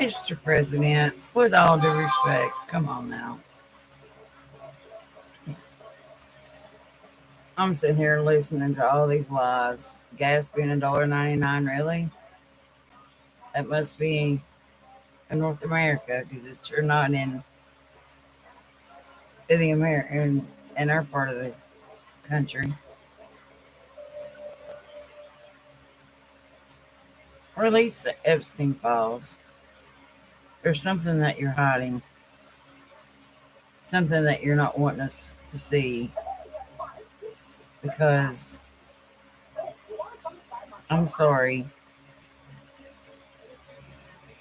Mr. President, with all due respect, come on now. I'm sitting here listening to all these lies. Gas being $1.99, really? That must be in North America because it's sure not in the American in our part of the country. Release the Epstein files. There's something that you're hiding, something that you're not wanting us to see because I'm sorry,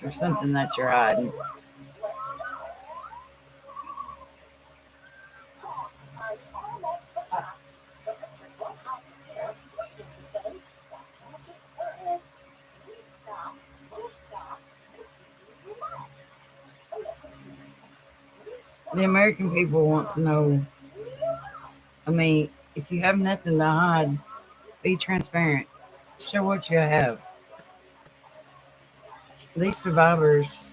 there's something that you're hiding. The American people want to know. I mean, if you have nothing to hide, be transparent. Show what you have. These survivors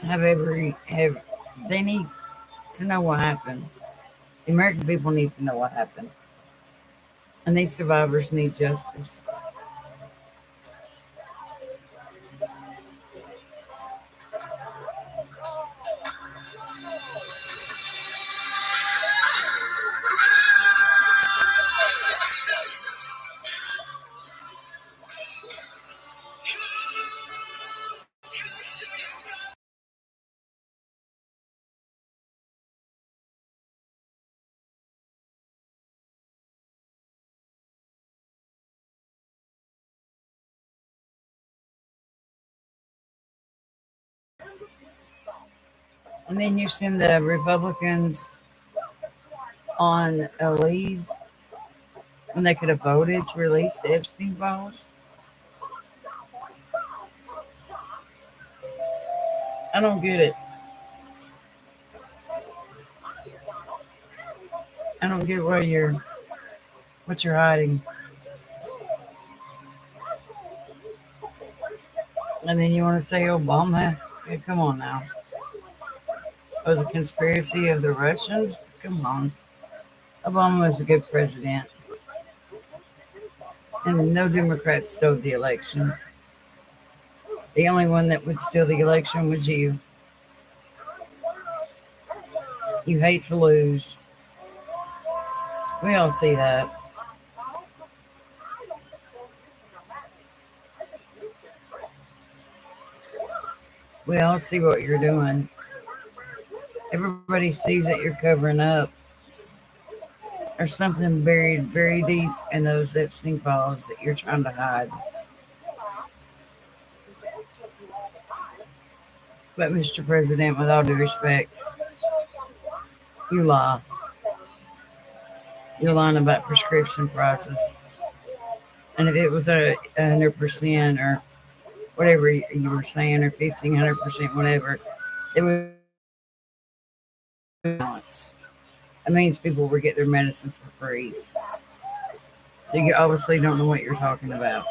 have they need to know what happened. The American people need to know what happened. And these survivors need justice. And then you send the Republicans on a leave when they could have voted to release the Epstein files. I don't get it. I don't get what you're hiding. And then you want to say Obama? Yeah, come on now. It was a conspiracy of the Russians? Come on. Obama was a good president. And no Democrats stole the election. The only one that would steal the election was you. You hate to lose. We all see that. We all see what you're doing. Everybody sees that you're covering up. There's something buried very deep in those Epstein files that you're trying to hide. But, Mr. President, with all due respect, you lie. You're lying about prescription prices. And if it was 100% or whatever you were saying, or 1,500%, whatever, it would balance. That means people would get their medicine for free. So you obviously don't know what you're talking about.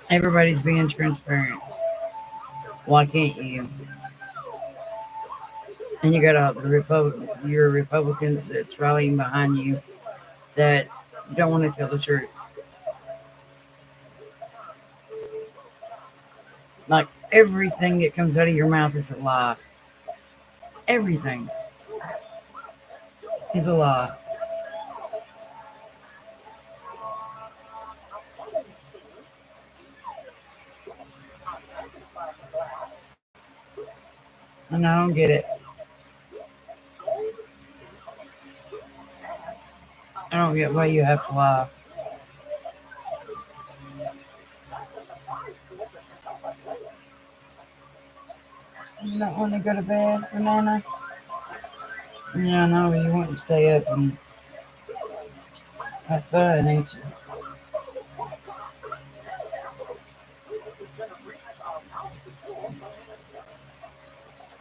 Everybody's being transparent. Why can't you? And you got all your Republicans that's rallying behind you that don't want to tell the truth. Like everything that comes out of your mouth is a lie. Everything is a lie. And I don't get it. I don't get why you have to lie. You don't want to go to bed, Banana? Yeah, I know. You want to stay up and have fun, ain't you?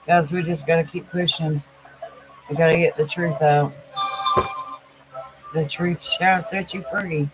Guys, we just got to keep pushing. We got to get the truth out. The truth shall set you free.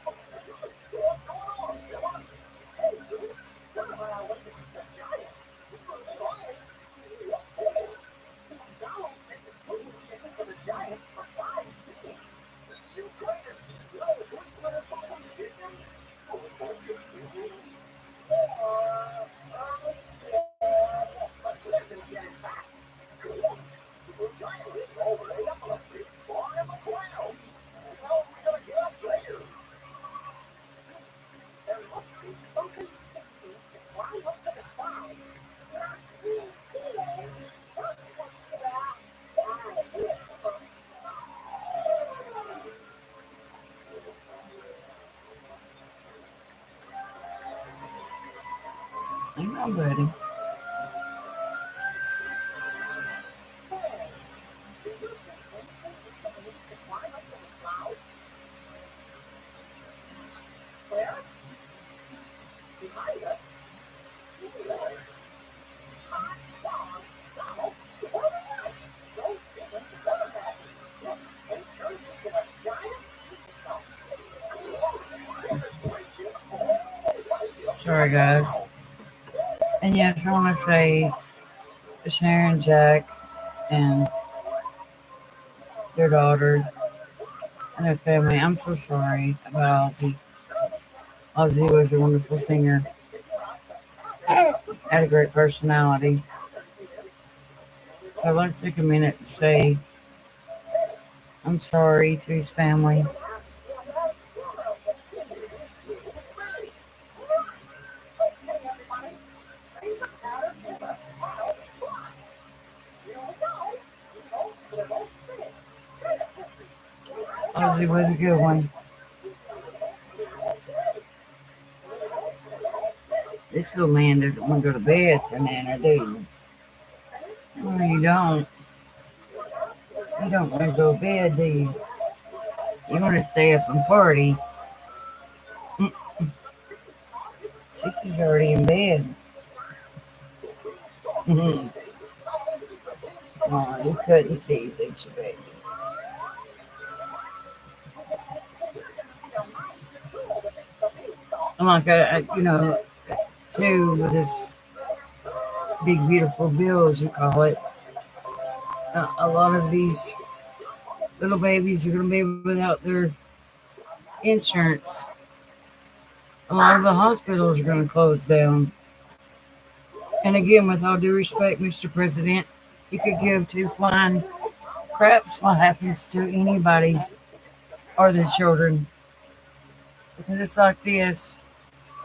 Oh, buddy. Sorry, guys. And yes, I want to say to Sharon, Jack, and their daughter and their family, I'm so sorry about Ozzy. Ozzy was a wonderful singer, had a great personality. So I'd like to take a minute to say I'm sorry to his family. Ozzy was a good one. This little man doesn't want to go to bed tonight, or do you? No, you don't. You don't want to go to bed, do you? You want to stay up and party. Mm, Sissy's already in bed. Mhm. Oh, you couldn't tease each baby. I'm like, too, with this big, beautiful bill, as you call it, a lot of these little babies are going to be without their insurance. A lot of the hospitals are going to close down. And again, with all due respect, Mr. President, you could give two flying craps what happens to anybody or their children. Because it's like this: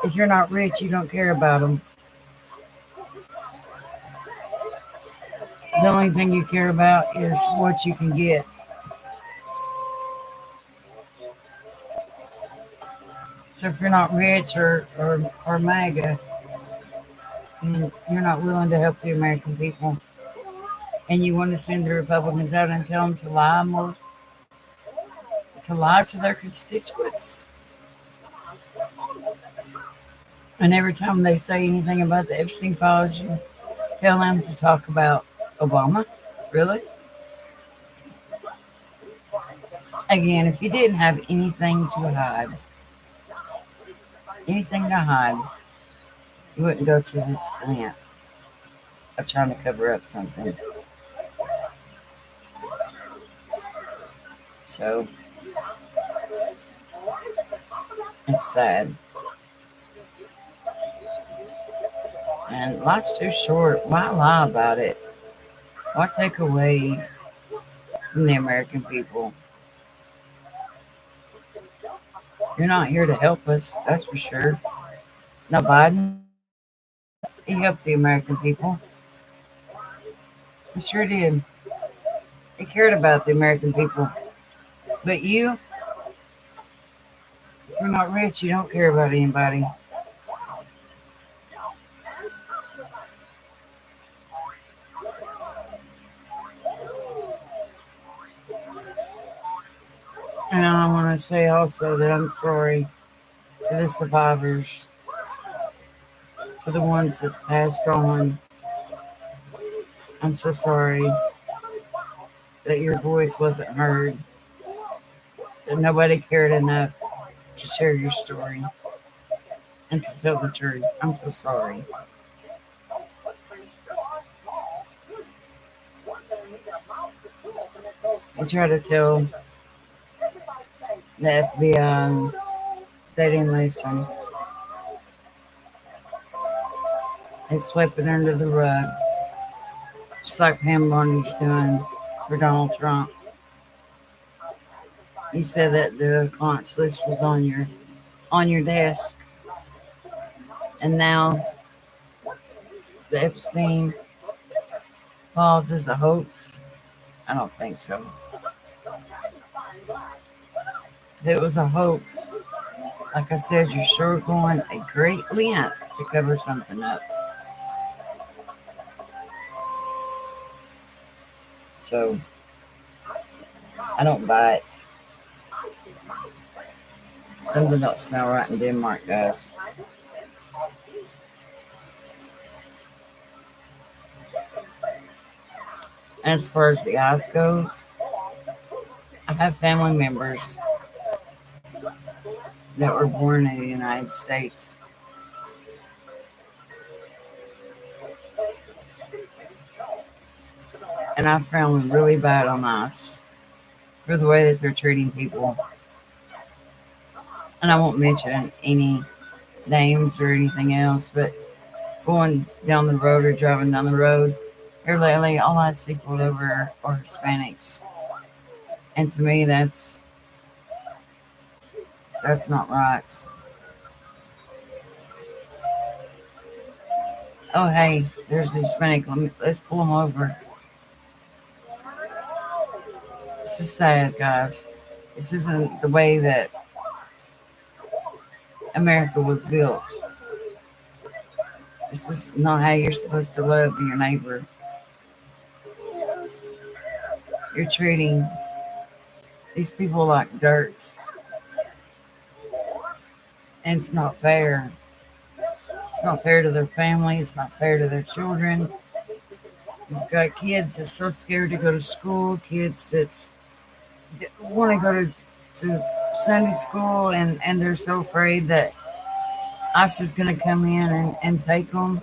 if you're not rich, you don't care about them. The only thing you care about is what you can get. So if you're not rich or MAGA, and you're not willing to help the American people, and you want to send the Republicans out and tell them to lie to their constituents. And every time they say anything about the Epstein files, you tell them to talk about Obama. Really? Again, if you didn't have anything to hide, you wouldn't go to this length of trying to cover up something. So it's sad. And life's too short. Why lie about it? Why take away from the American people? You're not here to help us, that's for sure. Now, Biden, he helped the American people. He sure did. He cared about the American people. But you, if you're not rich, you don't care about anybody. And I want to say also that I'm sorry to the survivors, to the ones that's passed on. I'm so sorry that your voice wasn't heard, that nobody cared enough to share your story and to tell the truth. I'm so sorry. I try to tell the FBI they didn't listen. They swept it under the rug, just like Pam Marnie's doing for Donald Trump. You said that the client's list was on your desk, and now the Epstein files is a hoax. I don't think so. If it was a hoax, like I said, you're sure going a great length to cover something up. So I don't buy it. Something don't smell right in Denmark, guys. As far as the ice goes, I have family members that were born in the United States. And I found them really bad on ice for the way that they're treating people. And I won't mention any names or anything else, but going down the road or driving down the road, here lately, all I see pulled over are Hispanics. And to me, that's not right. Oh, hey, there's a Hispanic. Let's pull them over. This is sad, guys. This isn't the way that America was built. This is not how you're supposed to love your neighbor. You're treating these people like dirt, and it's not fair. It's not fair to their family. It's not fair to their children. You've got kids that's so scared to go to school, kids that want to go to Sunday school, and they're so afraid that ICE is going to come in and take them.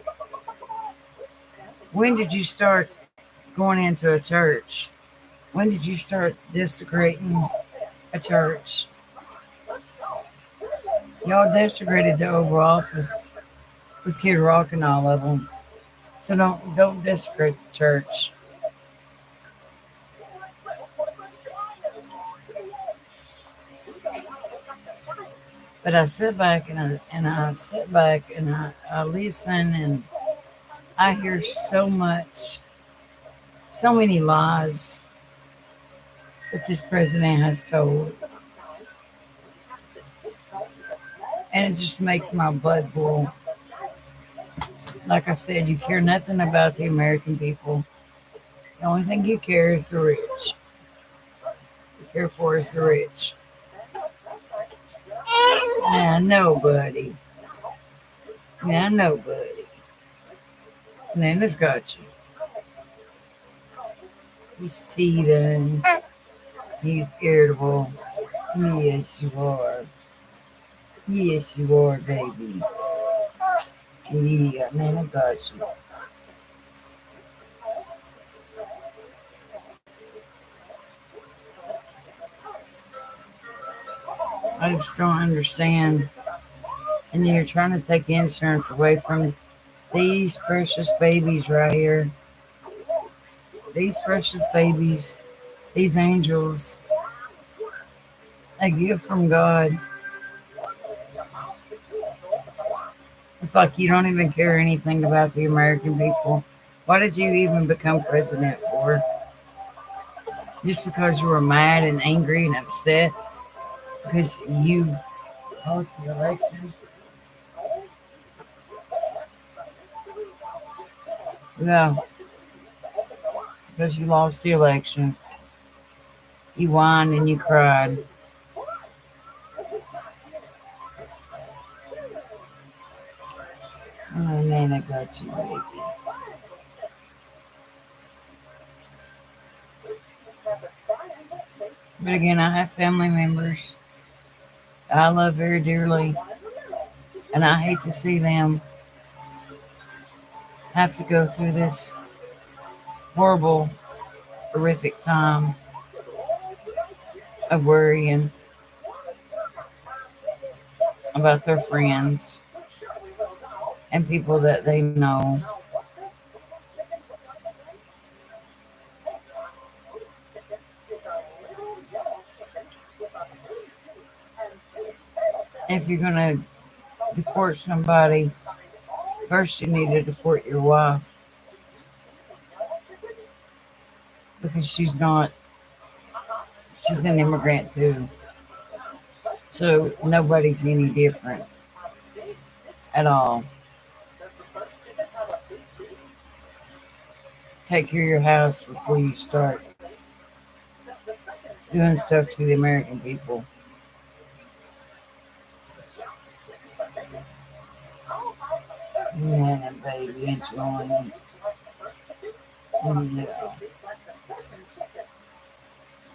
When did you start going into a church? When did you start desecrating a church? Y'all desecrated the Oval Office with Kid Rock and all of them. So don't desecrate the church. But I sit back and I listen, and I hear so many lies that this president has told. And it just makes my blood boil. Like I said, you care nothing about the American people. The only thing you care is the rich. You care for is the rich. Now, nobody. Now, nobody. Nana's got you. He's teething. He's irritable. Yes, you are. Yes, you are, baby. Yeah, Nana got you. I just don't understand. And you're trying to take insurance away from these precious babies right here. These precious babies, these angels, a gift from God. It's like you don't even care anything about the American people. What did you even become president for? Just because you were mad and angry and upset because you lost the election? No, because you lost the election. You whined and you cried. Oh, man, I got you, baby. But again, I have family members I love very dearly, and I hate to see them have to go through this horrible, horrific time of worrying about their friends and people that they know. If you're going to deport somebody, first you need to deport your wife because she's an immigrant too. So nobody's any different at all. Take care of your house before you start doing stuff to the American people. Yeah, baby, enjoying it. Yeah.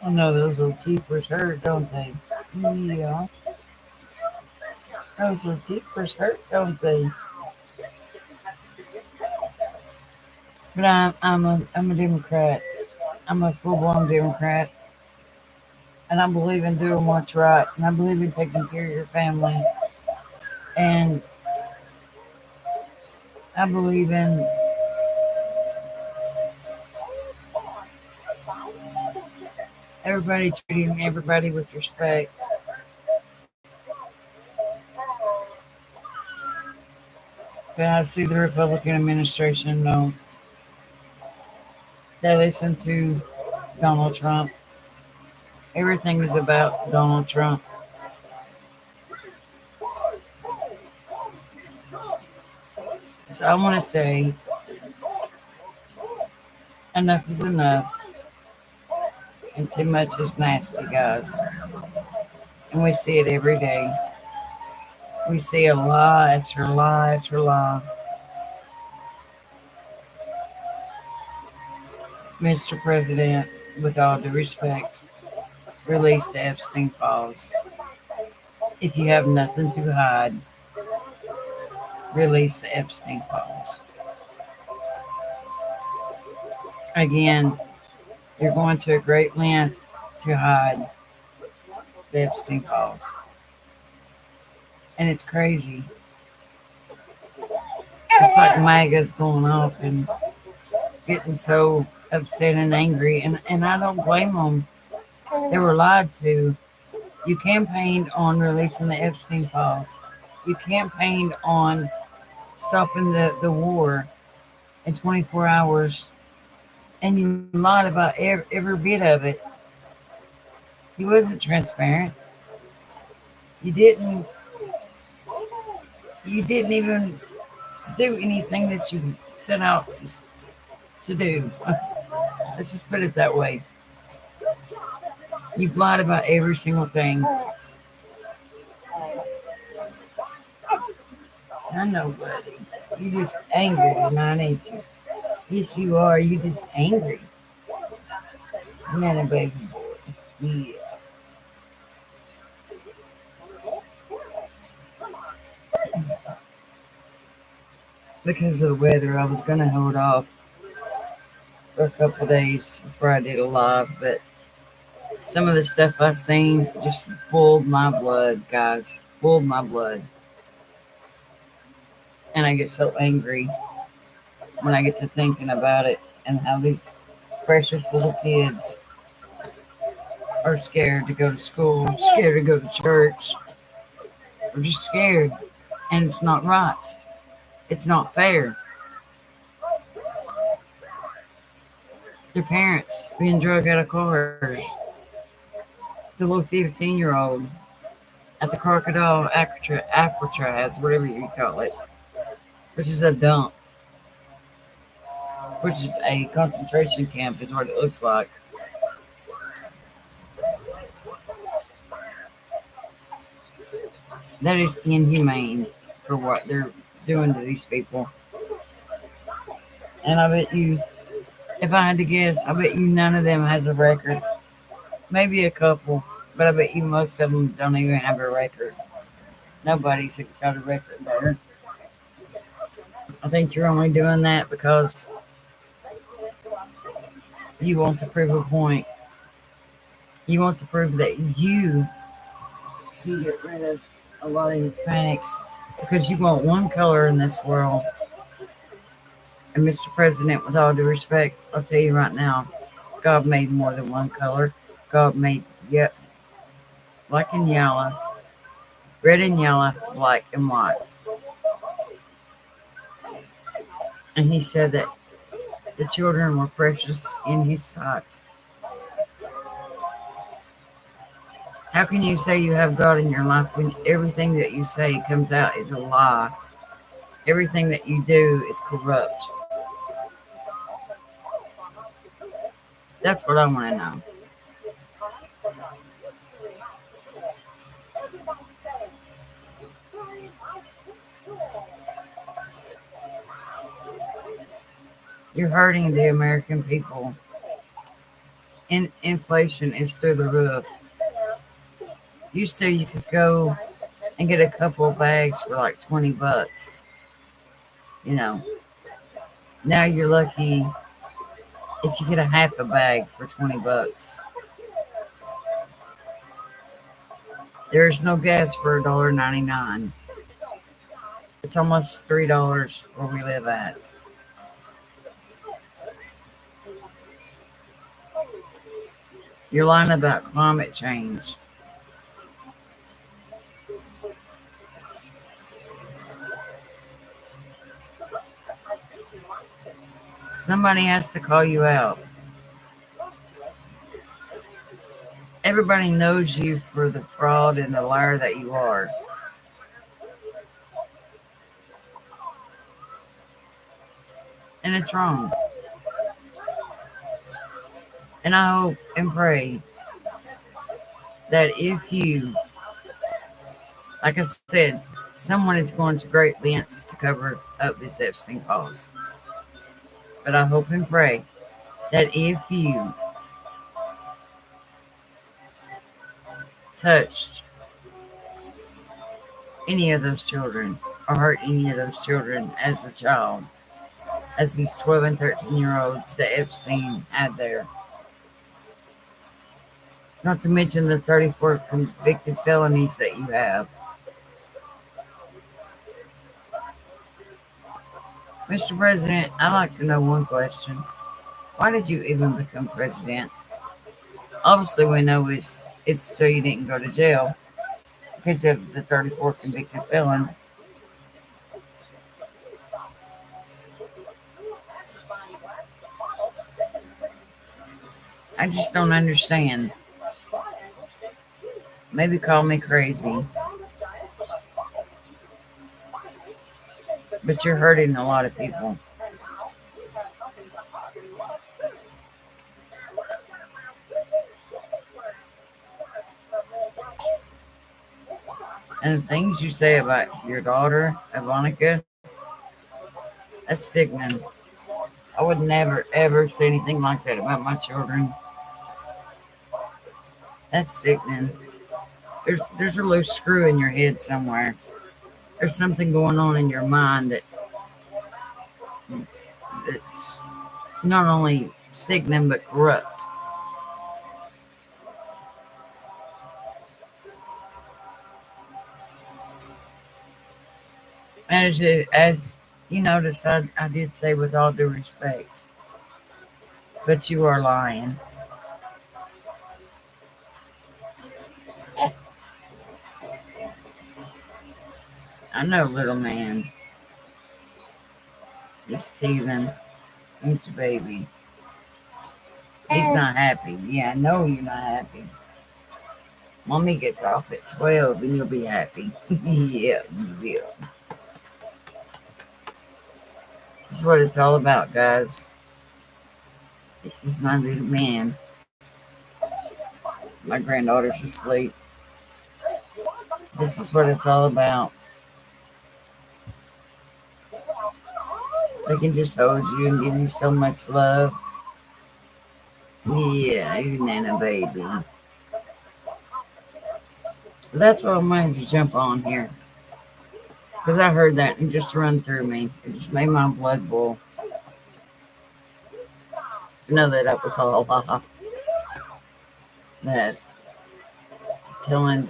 I know those little teethers hurt, don't they? Yeah. Those little teethers hurt, don't they? But I'm a Democrat. I'm a full blown Democrat, and I believe in doing what's right, and I believe in taking care of your family, and I believe in everybody treating everybody with respect. But I see the Republican administration, no, they listen to Donald Trump. Everything is about Donald Trump. So I want to say enough is enough, and too much is nasty, guys. And we see it every day. We see a lie after lie after lie. Mr. President, with all due respect, release the Epstein files. If you have nothing to hide, release the Epstein files. Again, you're going to a great length to hide the Epstein files. And it's crazy. It's like MAGA's going off and getting so upset and angry. And I don't blame them. They were lied to. You campaigned on releasing the Epstein files. You campaigned on stopping the war in 24 hours. And you lied about every bit of it. You wasn't transparent. You didn't. You didn't even do anything that you set out to do. Let's just put it that way. You've lied about every single thing. I know, buddy. You just angry tonight, ain't you? Yes, you are. You just angry. Man, a baby boy. Yeah. Because of the weather, I was going to hold off for a couple days before I did a live, but some of the stuff I seen just boiled my blood, guys. Boiled my blood. And I get so angry when I get to thinking about it and how these precious little kids are scared to go to school, scared to go to church, or just scared. And it's not right. It's not fair. Their parents being drugged out of cars. The little 15-year-old at the crocodile Alcatraz, whatever you call it, which is a dump, which is a concentration camp, is what it looks like. That is inhumane for what they're doing to these people. And I bet you, if I had to guess, I bet you none of them has a record. Maybe a couple, but I bet you most of them don't even have a record. Nobody's got a record there. I think you're only doing that because you want to prove a point. You want to prove that you can get rid of a lot of Hispanics because you want one color in this world. And Mr. President, with all due respect, I'll tell you right now, God made more than one color. God made, yep, black and yellow, red and yellow, black and white. And he said that the children were precious in his sight. How can you say you have God in your life when everything that you say comes out is a lie? Everything that you do is corrupt. That's what I want to know. You're hurting the American people. Inflation is through the roof. Used to, you could go and get a couple of bags for like $20. You know, now you're lucky if you get a half a bag for $20. There's no gas for $1.99. It's almost $3 where we live at. You're lying about climate change. Somebody has to call you out. Everybody knows you for the fraud and the liar that you are. And it's wrong. And I hope and pray that if you, like I said, someone is going to great lengths to cover up this Epstein files. But I hope and pray that if you touched any of those children or hurt any of those children as a child, as these 12 and 13-year-olds that Epstein had there, not to mention the 34 convicted felonies that you have. Mr. President, I'd like to know one question. Why did you even become president? Obviously, we know it's so you didn't go to jail because of the 34 convicted felon. I just don't understand. Maybe call me crazy, but you're hurting a lot of people. And the things you say about your daughter, Ivanka, that's sickening. I would never, ever say anything like that about my children. That's sickening. There's a loose screw in your head somewhere. There's something going on in your mind that's not only sickening but corrupt. And as you notice, I did say with all due respect, but you are lying. I know, little man. He's teething. He's a baby. He's not happy. Yeah, I know you're not happy. Mommy gets off at 12 and you'll be happy. Yeah, you will. This is what it's all about, guys. This is my little man. My granddaughter's asleep. This is what it's all about. They can just hold you and give you so much love. Yeah, you nana baby. That's what I wanted to jump on here. Because I heard that and just run through me. It just made my blood boil. To know that was all a lie. That telling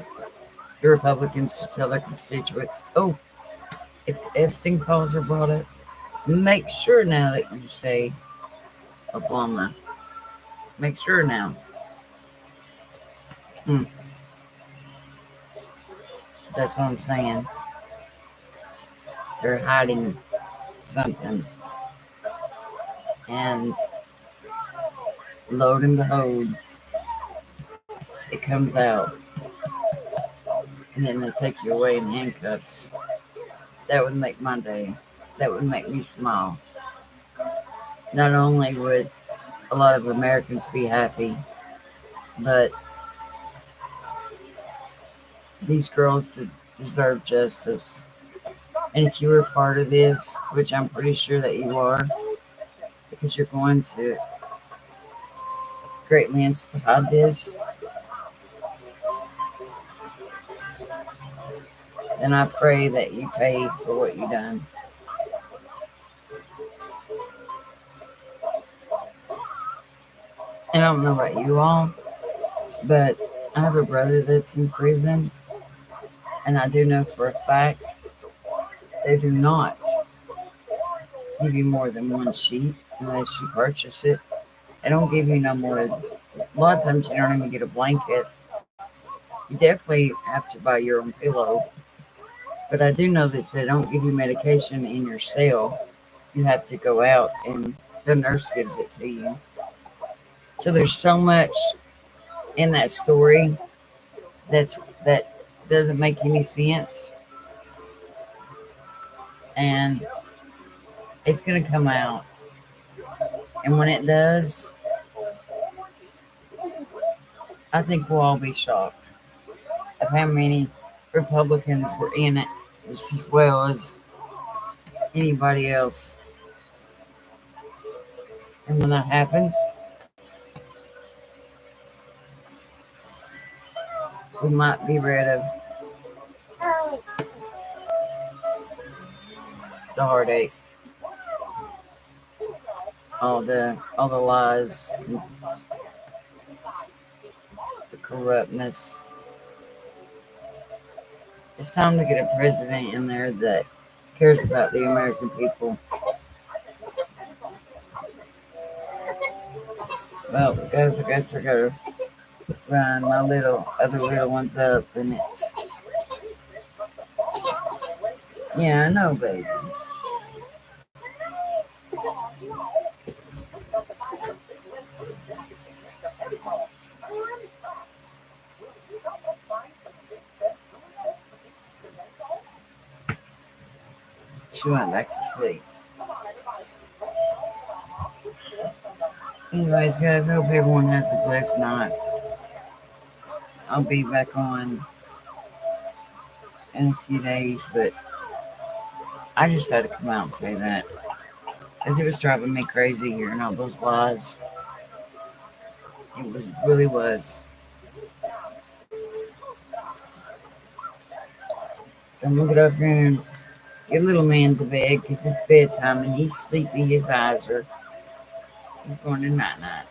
the Republicans to tell their constituents, oh, if the Epstein files are brought up, make sure now that you say Obama. Make sure now. That's what I'm saying. They're hiding something. And lo and behold, it comes out. And then they take you away in handcuffs. That would make my day. That would make me smile. Not only would a lot of Americans be happy, but these girls deserve justice. And if you were part of this, which I'm pretty sure that you are, because you're going to great lengths to hide this, then I pray that you pay for what you done. And I don't know about you all, but I have a brother that's in prison, and I do know for a fact they do not give you more than one sheet unless you purchase it. They don't give you no more. A lot of times you don't even get a blanket. You definitely have to buy your own pillow. But I do know that they don't give you medication in your cell. You have to go out and the nurse gives it to you. So there's so much in that story that doesn't make any sense, and it's gonna come out. And when it does, I think we'll all be shocked of how many Republicans were in it, just as well as anybody else. And when that happens, we might be rid of the heartache, all the lies, the corruptness. It's time to get a president in there that cares about the American people. Well, guys, I guess I gotta run my other little ones up, and it's yeah, I know, baby. She went back to sleep. Anyways, guys, I hope everyone has a blessed night. I'll be back on in a few days, but I just had to come out and say that because it was driving me crazy hearing all those lies. Really was. So I'm gonna get up here and get little man to bed because it's bedtime and he's sleepy. His eyes are he's going to night night.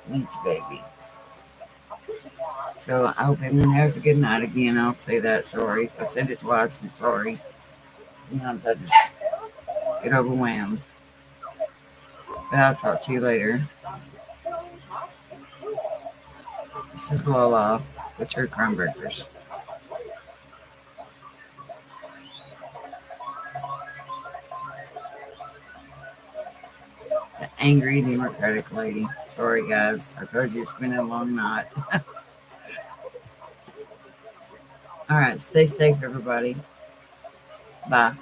Need you, baby. So I hope everyone has a good night again. I'll say that. Sorry. If I said it twice, I'm sorry. Sometimes I just get overwhelmed. But I'll talk to you later. This is Lola with your Crime Breakers. The angry Democratic lady. Sorry, guys. I told you it's been a long night. All right. Stay safe, everybody. Bye.